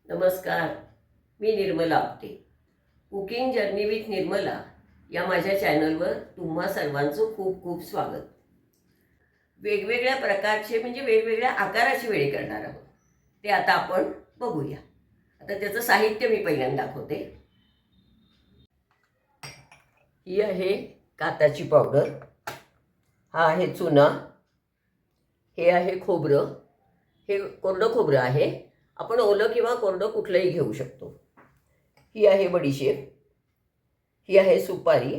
नमस्कार. मी Nirmala Apte. Cooking journey with Nirmala या माझ्या चॅनलवर तुम्हा सर्वांचं खूप खूप स्वागत. वेगवेगळ्या प्रकारचे म्हणजे वेगवेगळ्या आकाराचे वेळे करणार आहोत. ते आता आपण बघूया. आता त्याचं साहित्य मी पहिल्यांदा दाखवते. ही आहे काताची पावडर, हा आहे चुना, हे आहे खोबरं. हे कोरडं खोबरं आहे. आपण ओलं किंवा कोरडं कुठलंही घेऊ शकतो. ही आहे बडीशेप, ही आहे सुपारी,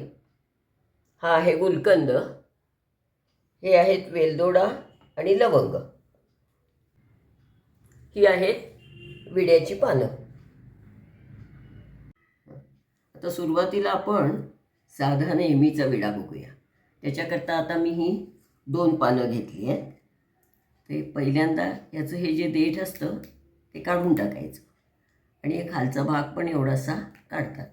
हा आहे गुलकंद, हे आहेत वेलदोडा आणि लवंग, ही आहेत विड्याची पानं. आता सुरुवातीला आपण साधा नेहमीचा विडा बघूया. त्याच्याकरता आता मी ही 2 पानं घेतली आहेत. ते पहिल्यांदा याचं हे जे देठ असतं ते काढून टाकायचं आणि हे खालचा भाग पण एवढासा काढतात.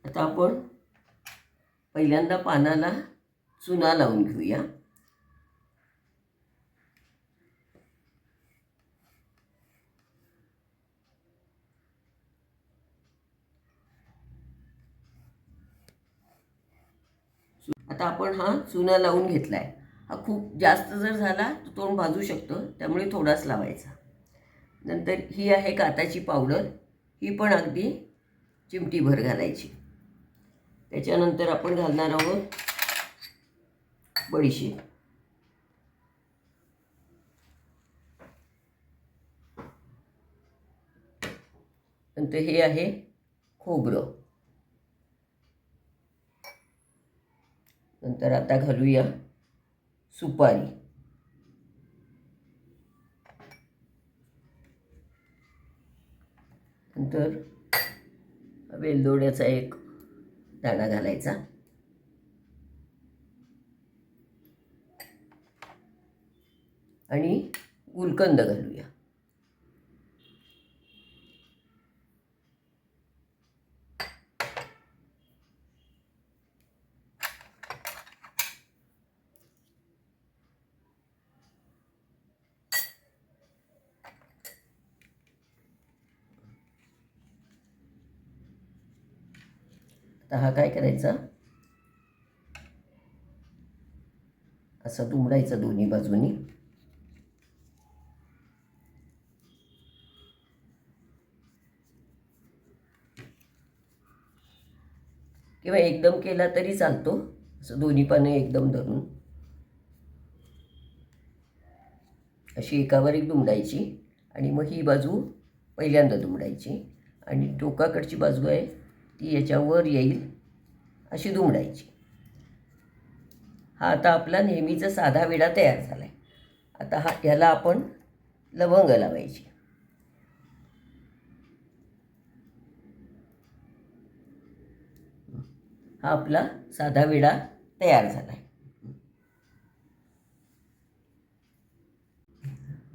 आता आपण पहिल्यांदा पानाला चुना लावून घेऊया. आता आपण हा चुना लावून घेतला आहे. हा खूप जास्त जर झाला तर तोंड भाजू शकतं, त्यामुळे थोडाच लावायचा. नंतर ही आहे काताची पावडर, ही पण अगदी चिमटीभर घालायची. त्याच्यानंतर आपण घालणार आहोत बडीशेप. नंतर हे आहे खोबरं. नंतर आता घालूया सुपारी. नंतर वेलदोड्याचा एक दाणा घालायचा आणि गुलकंद घालूया. आता हा काय करायचा, असं दुमडायचं दोन्ही बाजूनी. किंवा एकदम केला तरी चालतो, असं दोन्ही पानं एकदम धरून अशी एकावर एक दुमडायची आणि मग ही बाजू पहिल्यांदा दुमडायची आणि टोकाकडची बाजू आहे ती याच्यावर येईल अशी दुमडायची. हा आता आपला नेहमीचा साधा विडा तयार झाला आहे. आता ह्याला आपण लवंग लावायची. हा आपला साधा विडा तयार झाला आहे.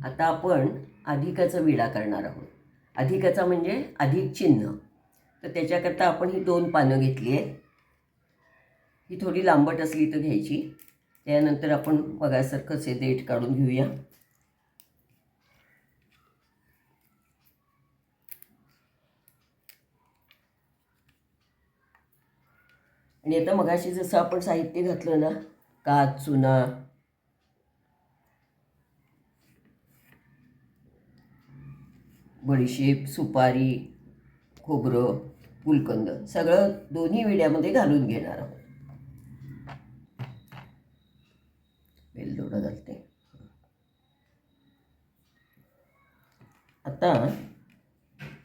आता आपण अधिकाचा विडा करणार आहोत. अधिकाचा म्हणजे अधिक चिन्ह. तर त्याच्याकरता आपण ही 2 पानं घेतली आहेत. ही थोडी लांबट असली तर घ्यायची. त्यानंतर आपण बघासारखंच हे देठ काढून घेऊया. आणि आता मगाशी जसं आपण साहित्य घातलं ना, कात, चुना, बडीशेप, सुपारी, खोबरं, गुलकंद सगळं दोन्ही विड्यामध्ये घालून घेणार आहोत. वेलदोडा घालते. आता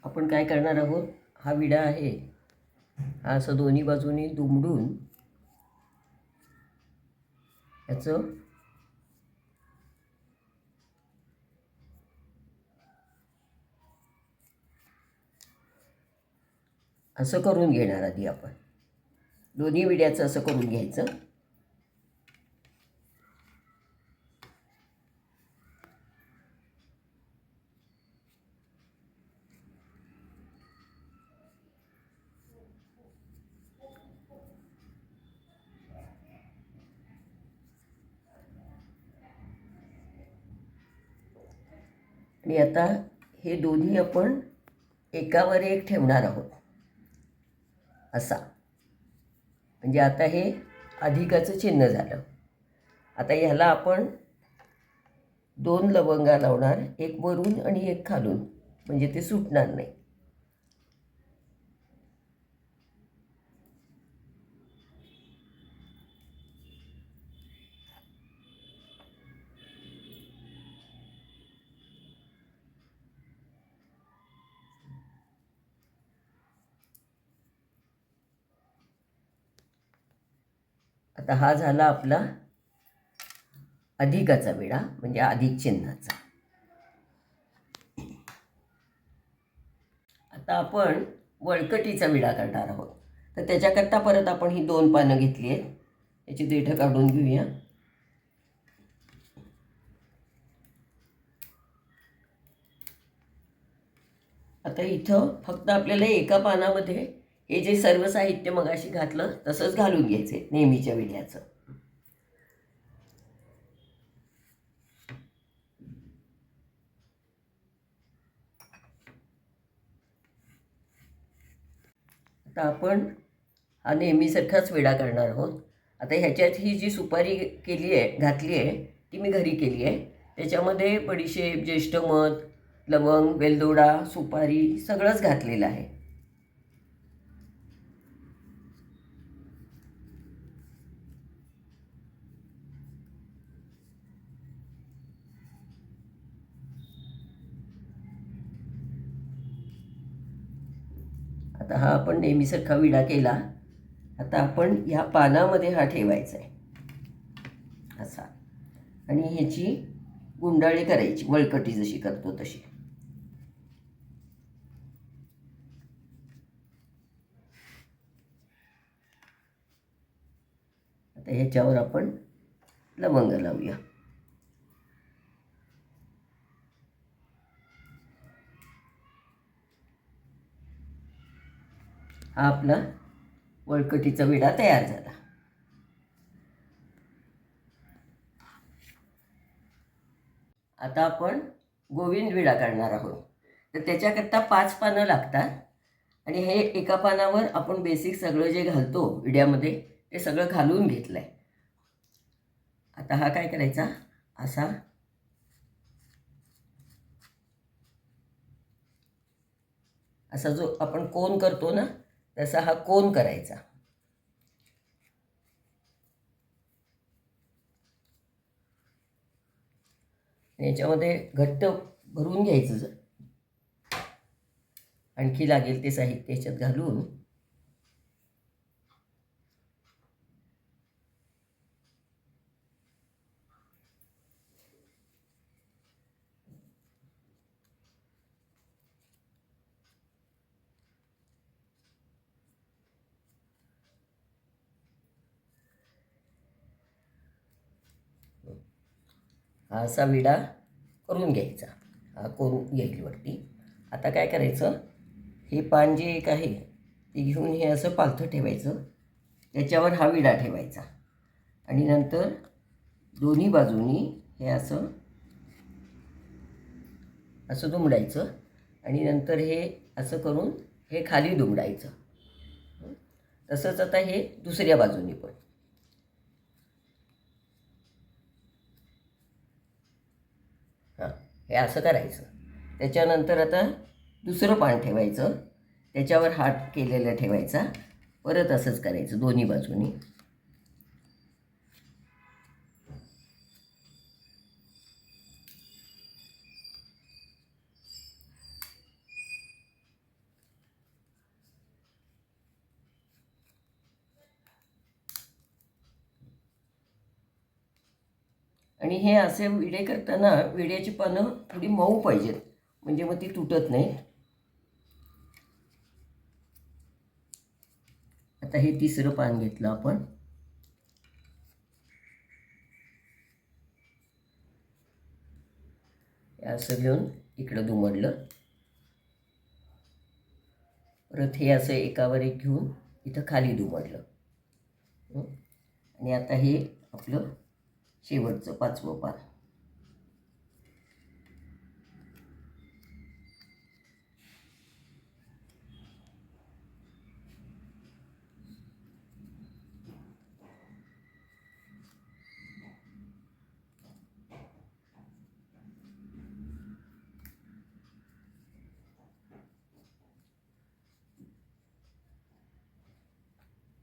आपण काय करणार आहोत, हा विडा आहे हा असं दोन्ही बाजूनी दुमडून याचं असं करून घेणार. आधी आपण दोन्ही विड्याचं असं करून घ्यायचं. आणि आता हे दोन्ही आपण एकावर एक ठेवणार आहोत असा. म्हणजे आता हे अधिकाचं चिन्ह झालं. आता ह्याला आपण 2 लवंगा लावणार, एक वरून आणि एक खालून, म्हणजे ते सुटणार नाही. आता हा झाला आपला अधिकाचा विडा, म्हणजे अधिक चिन्हाचा. आता आपण वळकटीचा विडा करणार आहोत. तर त्याच्याकरता परत आपण ही 2 पानं घेतली आहेत. याची देठं काढून घेऊया. आता इथं फक्त आपल्याला एका पानामध्ये हे जे सर्व साहित्य मगाशी घातलं तसंच घालून घ्यायचे नेहमीच्या विड्याचं. आता आपण हा नेहमीसारखाच विडा करणार आहोत. आता ह्याच्यात ही जी सुपारी केली आहे, घातली आहे, ती मी घरी केली आहे. त्याच्यामध्ये बडीशेप, ज्येष्ठ मध, लवंग, वेलदोडा, सुपारी सगळंच घातलेलं आहे. आता हा आपण नेहमीसारखा विडा केला. आता आपण ह्या पानामध्ये हा ठेवायचा आहे असा, आणि ह्याची गुंडाळी करायची, वळकटी जशी करतो तशी. आता ह्याच्यावर आपण लवंग लावूया. हा आपला वळकटीचा विडा तयार झाला. आता आपण गोविंद विडा करणार आहोत. तर त्याच्याकरता 5 पानं लागतात, आणि हे एका पानावर आपण बेसिक सगळं जे घालतो विड्यामध्ये ते सगळं घालून घेतलं आहे. आता हा काय करायचा, असा जो आपण कोन करतो ना, तसा हा कोन करायचा. याच्यामध्ये घट्ट भरून घ्यायचं. आणखी लागेल ते साहित्य याच्यात घालून हा असा विडा करून घ्यायचा. हा कोन येईल वरती. आता काय करायचं, हे पान जे एक आहे ते घेऊन हे असं पालथं ठेवायचं. त्याच्यावर हा विडा ठेवायचा, आणि नंतर दोन्ही बाजूनी हे असं दुमडायचं, आणि नंतर हे असं करून हे खाली दुमडायचं. तसंच आता हे दुसऱ्या बाजूनी पण. हां, हे असं करायचं. त्याच्यानंतर आता दुसरं पान ठेवायचं, त्याच्यावर हात केलेला ठेवायचा. परत असंच करायचं दोन्ही बाजूनी. आणि हे असे विडे करताना विड्याची पानं थोडी मऊ पाहिजेत, म्हणजे मग ती तुटत नाही. आता हे तिसरं पान घेतलं आपण. असं घेऊन इकडं दुमडलं. परत हे असं एकावर एक घेऊन इथं खाली दुमडलं. आणि आता हे आपलं शेवटचं 5वं पान.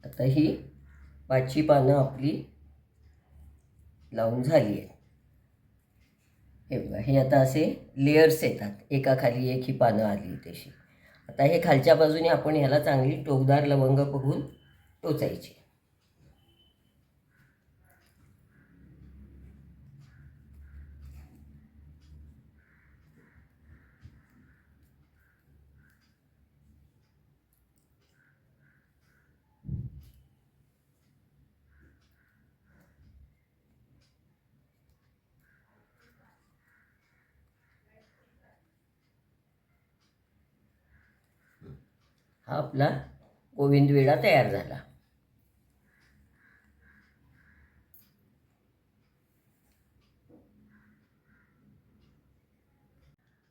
आता ही 5ची पानं आपली लावून झाली आहेत. हे बघा, हे आता असे लेयर्स येतात, एकाखाली एक ही पानं आली तशी. आता हे खालच्या बाजूने आपण ह्याला चांगली टोकदार लवंग बघून टोचायची. हा आपला गोविंद विडा तयार झाला.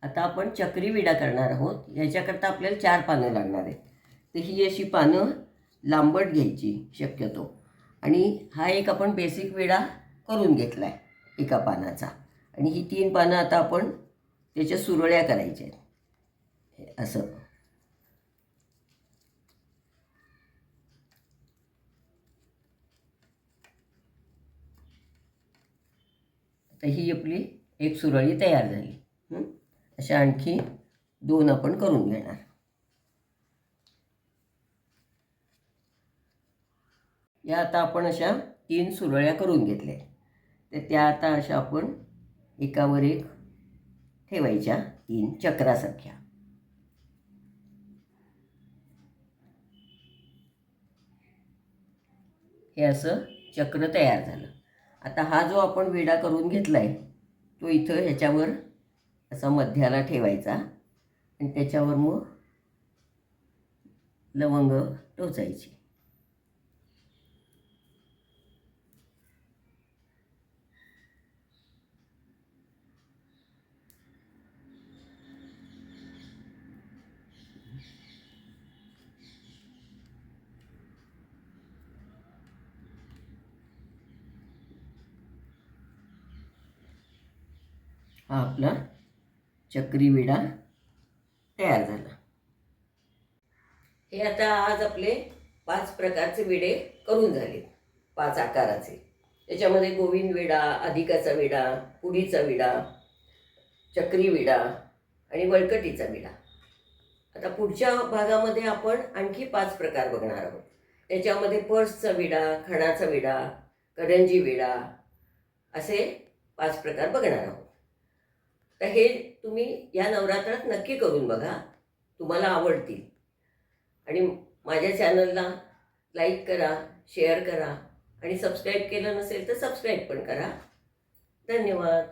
आता आपण चक्री विडा करणार आहोत. याच्याकरता आपल्याला 4 पानं लागणार आहेत. तर ही अशी पानं लांबट घ्यायची शक्यतो. आणि हा एक आपण बेसिक विडा करून घेतला आहे एका पानाचा. आणि ही 3 पानं आता आपण त्याच्या सुरळ्या करायच्या आहेत असं. आता ही आपली एक सुरळी तयार झाली. अशा आणखी 2 आपण करून घेणार. या आता आपण अशा 3 सुरळ्या करून घेतल्या. तर त्या आता अशा आपण एकावर एक ठेवायच्या 3 चक्रासारख्या. हे असं चक्र तयार झालं. आता हा जो आपण विडा करून घेतला आहे तो इथं ह्याच्यावर असा मध्याला ठेवायचा आणि त्याच्यावर मग लवंग टोचायची. हा आपला चक्री विडा तयार झाला. हे आता आज आपले 5 प्रकारचे विडे करून झाले, 5 आकाराचे. त्याच्यामध्ये गोविंद विडा, अधिकाचा विडा, पुडीचा विडा, चक्री विडा आणि वळकटीचा विडा. आता पुढच्या भागामध्ये आपण आणखी 5 प्रकार बघणार आहोत. त्याच्यामध्ये पर्सचा विडा, खणाचा विडा, करंजी विडा असे 5 प्रकार बघणार आहोत. तर हे तुम्ही या नवरात्रात नक्की करून बघा, तुम्हाला आवडतील. आणि माझ्या चॅनलला लाईक करा, शेअर करा आणि सबस्क्राईब केलं नसेल तर सबस्क्राईब पण करा. धन्यवाद.